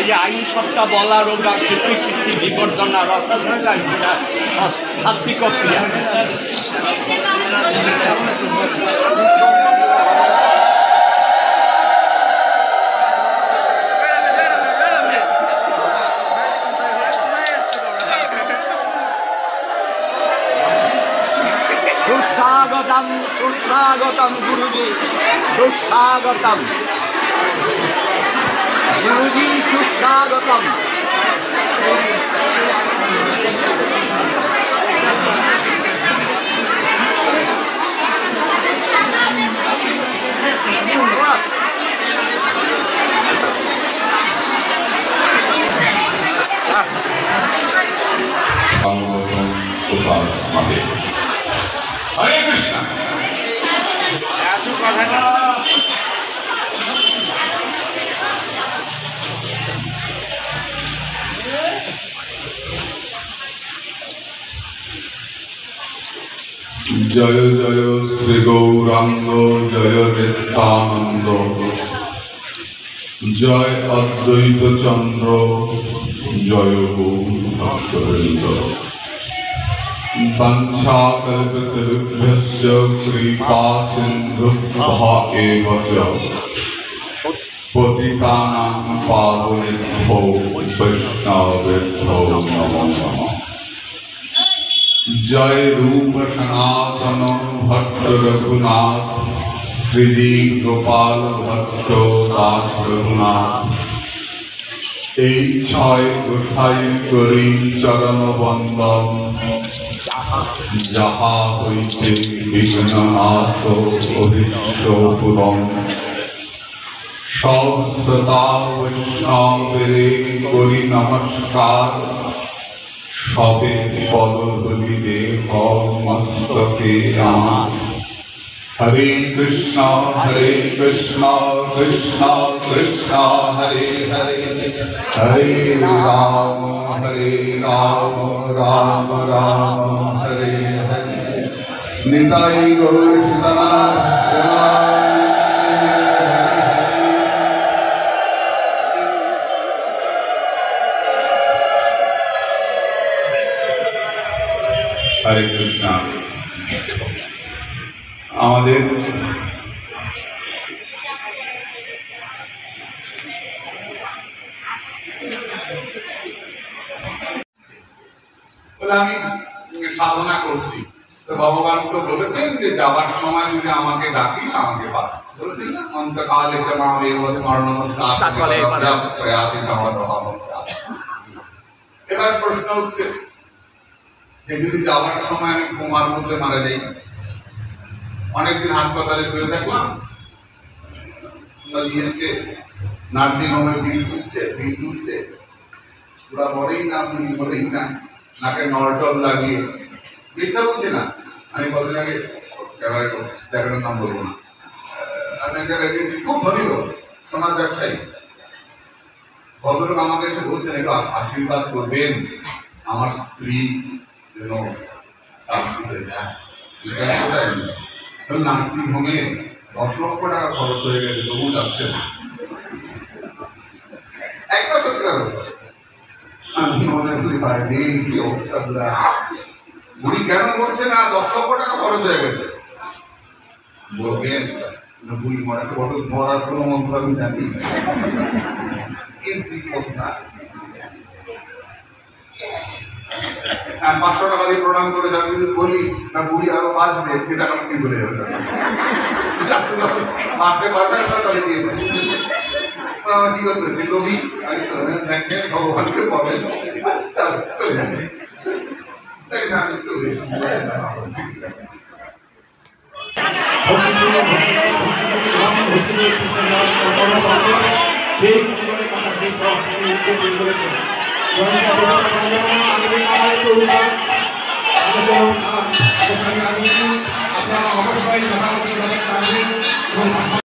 যে আইন সত্তা বলা রোগা কীর্তি বিবর্ধন আর সাত্বিক ক্রিয়া। সুস্বাগতম সুস্বাগতম গুরুজি, সুস্বাগতম গুরুজি, সুস্বাগতম। হরে কৃষ্ণ। জয় জয় শ্রী গৌরাঙ্গ, জয় নিত্যানন্দ, জয় অদ্বৈত চন্দ্র, জয় গৌর ভক্তবৃন্দ। বাঞ্ছাকল্পতরুভ্যশ্চ কৃপা সিন্ধুভ্যः এব চ পতিতানাং পাবনেভ্যো বৈষ্ণবেভ্যো নমো নমঃ। জয় রূপ সনাতন ভট্ট রঘুনাথ, শ্রীজীব গোপাল ভট্ট দাস রঘুনাথ। এই ছয় গোসাই করি চরণ বন্দন, যাহা হইতে বিঘ্ননাশ অভীষ্ট পূরণ। সব শ্রোতা বৈষ্ণবেরে করি নমস্কার, সবে পদধূলি দেহ মস্তকে আমার। হরে কৃষ্ণ কৃষ্ণ কৃষ্ণ হরে হরে, হরে রাম রাম রাম হরে হরে। নিতাই গৌর সীতানাথ। হরে কৃষ্ণ। আমাদের আমি সাধনা করছি, তো ভগবান তো বলেছেন যে যাবার সময় যদি আমাকে ডাকিস আমাকে পাঠ বলেছেন না, অন্তকালে এবার প্রশ্ন হচ্ছে যে যদি যাওয়ার সময় আমি কোমার মধ্যে মারা যাই, অনেকদিন হাসপাতালে শুয়ে থাকলাম, নার্সিং হোমে বিল তুলছে, ওরা বলেই না বলেই না, নাকে নলটল লাগিয়ে, মিথ্যা বলছি না। আমি কদিন আগে জায়গাটার নাম বলবো না, আমি একটা দেখেছি, খুব ধনী লোক, সোনার ব্যবসায়ী। ভদ্রলোক আমাকে এসে বলছেন একটু আশীর্বাদ করবেন, আমার স্ত্রী যেন নার্সিং হোমে 10 লক্ষ টাকা খরচ হয়ে গেছে, তবু যাচ্ছে না। একটা সত্যিকার হচ্ছে, আমি মনে করি পারিনি কি অবস্থা। বুড়ি কেন করছে না? 10 লক্ষ টাকা খরচ হয়ে গেছে। বলবেন বুড়ি মরার কোনো মন্ত্র আমি জানি কিন্তু কথা 500 টাকা দিয়ে প্রণাম করে যাবি, বলি না বুড়ি আরো বাঁচবে, সেটা আমি কি বলে যাবে মারতে পারবে না, তাহলে দিয়ে আমার কি করতেছি কবি দেখেন ভগবানকে বলেন তাই না, আমি চলে এসেছি। আপনারা অবশ্যই